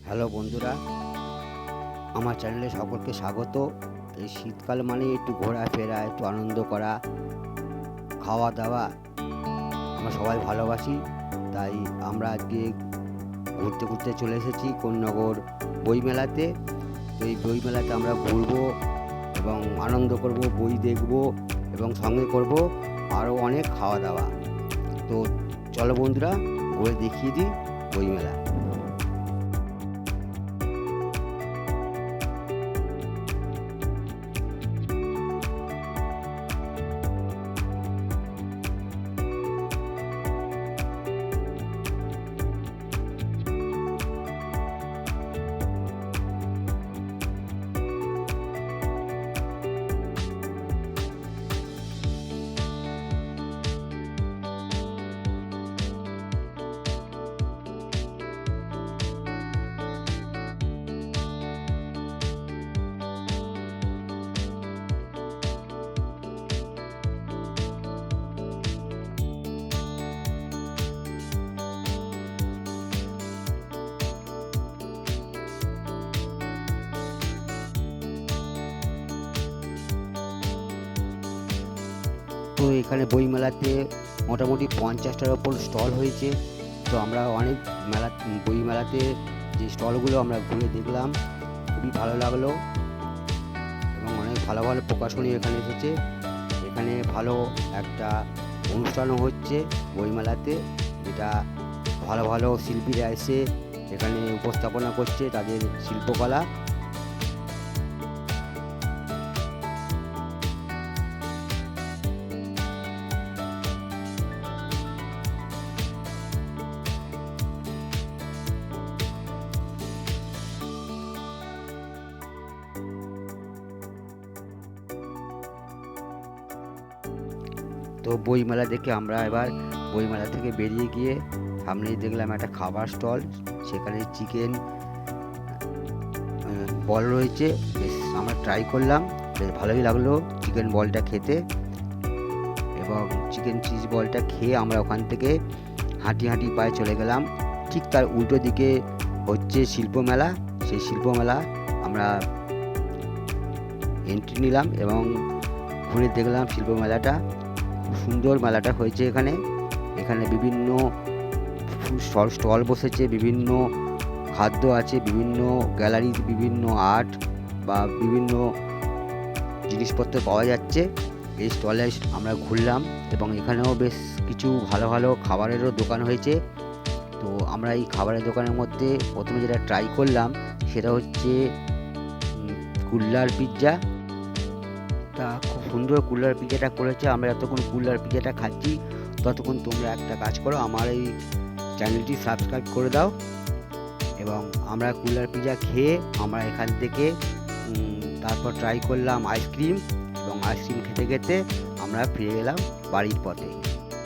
Hello বন্ধুরা, আমার চ্যানেলে সকলকে স্বাগত। এই শীতকাল মানে একটু ঘোরাফেরা, একটু আনন্দ করা, খাওয়া দাওয়া আমরা সবাই ভালোবাসি। তাই আমরা আজকে ঘুরতে ঘুরতে চলে এসেছি কোন্নগর বইমেলাতে। তো এই বইমেলাতে আমরা ঘুরবো এবং আনন্দ করব, বই দেখব এবং সঙ্গে করব আরও অনেক খাওয়া দাওয়া। তো চলো বন্ধুরা, ঘুরে দেখিয়ে দিই বইমেলা। তো এখানে বইমেলাতে মোটামুটি 50টার ওপর স্টল হয়েছে। তো আমরা অনেক বইমেলাতে যে স্টলগুলো আমরা ঘুরে দেখলাম, খুবই ভালো লাগলো এবং অনেক ভালো ভালো প্রকাশনী এখানে এসেছে। এখানে ভালো একটা অনুষ্ঠানও হচ্ছে বইমেলাতে, যেটা ভালো ভালো শিল্পীরা এসে এখানে উপস্থাপনা করছে তাদের শিল্পকলা। তো বইমেলা দেখে আমরা এবার বইমেলা থেকে বেরিয়ে গিয়ে সামনেই দেখলাম একটা খাবার স্টল। সেখানে চিকেন বল রয়েছে, বেশ আমরা ট্রাই করলাম, বেশ ভালোই লাগলো চিকেন বলটা খেতে। এবং চিকেন চিজ বলটা খেয়ে আমরা ওখান থেকে হাঁটি হাঁটি পায়ে চলে গেলাম। ঠিক তার উল্টো দিকে হচ্ছে শিল্পমেলা। সেই শিল্পমেলা আমরা এন্ট্রি নিলাম এবং ঘুরে দেখলাম শিল্পমেলাটা। খুব সুন্দর মেলাটা হয়েছে এখানে। এখানে বিভিন্ন স্টল বসেছে, বিভিন্ন খাদ্য আছে, বিভিন্ন গ্যালারি, বিভিন্ন আর্ট বা বিভিন্ন জিনিসপত্র পাওয়া যাচ্ছে। এই স্টলে আমরা ঘুরলাম এবং এখানেও বেশ কিছু ভালো ভালো খাবারেরও দোকান হয়েছে। তো আমরা এই খাবারের দোকানের মধ্যে প্রথমে যেটা ট্রাই করলাম সেটা হচ্ছে কুল্লার পিৎজা। তা খুব সুন্দর কুল্লার পিৎজাটা করেছে। আমরা যতক্ষণ কুল্লার পিৎজাটা খাচ্ছি ততক্ষণ তোমরা একটা কাজ করো, আমার এই চ্যানেলটি সাবস্ক্রাইব করে দাও। এবং আমরা কুল্লার পিৎজা খেয়ে আমরা এখান থেকে তারপর ট্রাই করলাম আইসক্রিম, এবং আইসক্রিম খেতে খেতে আমরা ফিরে গেলাম বাড়ির পথে।